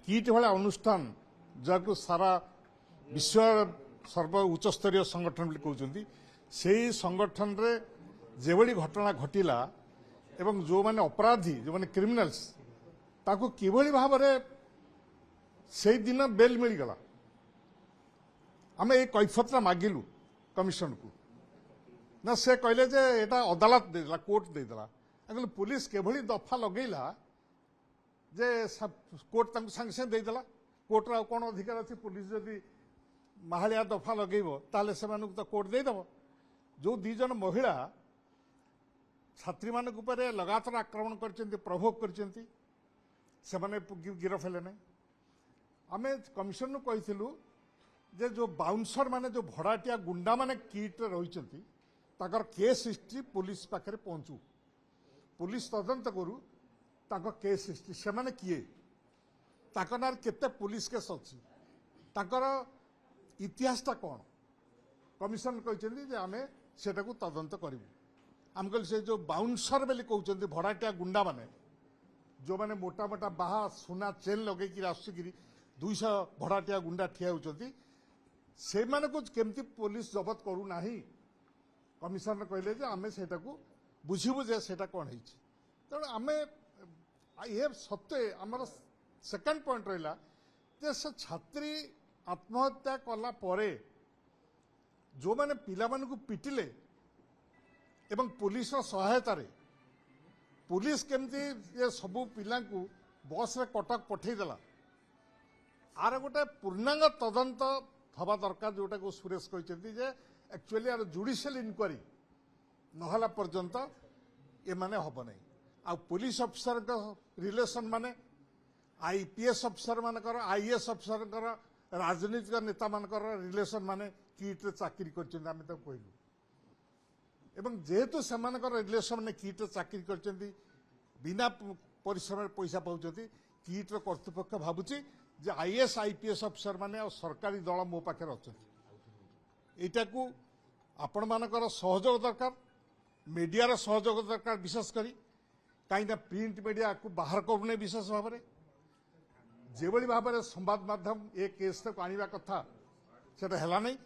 kit भाया अनुष्ठान जहाँ सारा विश्व सर्व उच्चस्तरीय संगठन बोली कहते से संगठन रे जेभली घटना घटिला एवं जो माने अपराधी जो माने क्रिमिनाल्स ताको किभली भाव से दिन बेल मिलगला आम ये कैफतरा मागिलु कमिशन को ना से कहले जे एटा अदालत देला कोर्ट देला कहले पुलिस केभली दफा लगेला जे कोर्ट तांको संग संग देदेला कोर्ट रा कोन अधिकार अछि पुलिस जदि माहालिया दफा लगेबो ताले सेमानक तो कोर्ट देदेब जो दी जन महिला छात्री मानक ऊपर लगातार आक्रमण करचंती प्रभोग करचंती सेमाने गिरफ हेले नै आमे कमिशन नु कहिथिलु जे जो बाउंसर माने जो भड़ाटिया गुंडा माने किट रहिचंती ताकर केस हिस्ट्री पुलिस पाखरे पहुंचू पुलिस तदंत करू ताकर केस हिस्ट्री से माने किए ताकर नार केते पुलिस केस अछि ताकर इतिहासटा कोन कमिशन कहचंती जे आमे सेटा को तदंत करिवु आम कहल से जो बाउंसर बेली कहउचंती भड़ाटिया गुंडा माने जो माने मोटा मोटा बाहा सुना चेन लगे कि आसुगिरी 200 भड़ाटिया गुंडा ठिया होचंती से माने को केमती पुलिस जबत करू नाही कमिशनर कहले जे आमे सेटा को बुझिबु जे सेटा कोन हिची त आमे ये सत्य आमर सेकंड पॉइंट रहिला जे से छात्री आत्महत्या कला परे जो माने पिला माने को पिटिले एवं पुलिस सहायता रे पुलिस केमती ये सबु पिला को बस रे कटक पठेई देला आर गोटे पूर्णांग तदंत हवा दरकार जोटा को सुरेश कहते जे एक्चुअली आर जुडिशियल इनक्वारी नहला पर्यंत ये माने हब नहीं आ पुलिस अफिसर का रिलेशन माने आईपीएस अफिसर मानकर आईएएस अफिसर राजनीतिक नेता मानकर रिलेशन माने किट चाकरी करछन आमे तो कहलु एवं जेहेतु सेमानकर रिलेशन ने किट चाकरी करछन बिना परिश्रम पैसा पाउछथि किट कर्तृपक्ष भाबुची जे आईएएस आईपीएस अफिसर माने और सरकारी दल मो पाखे अच्छे एटा को आपण मानकर सहयोग दरकार मीडिया सहयोग दरकार विशेष करी कहीं प्रिंट मीडिया को बाहर करूने विशेष भाव में जो भाव में संवाद माध्यम ए केस तक आने कथा से है नहीं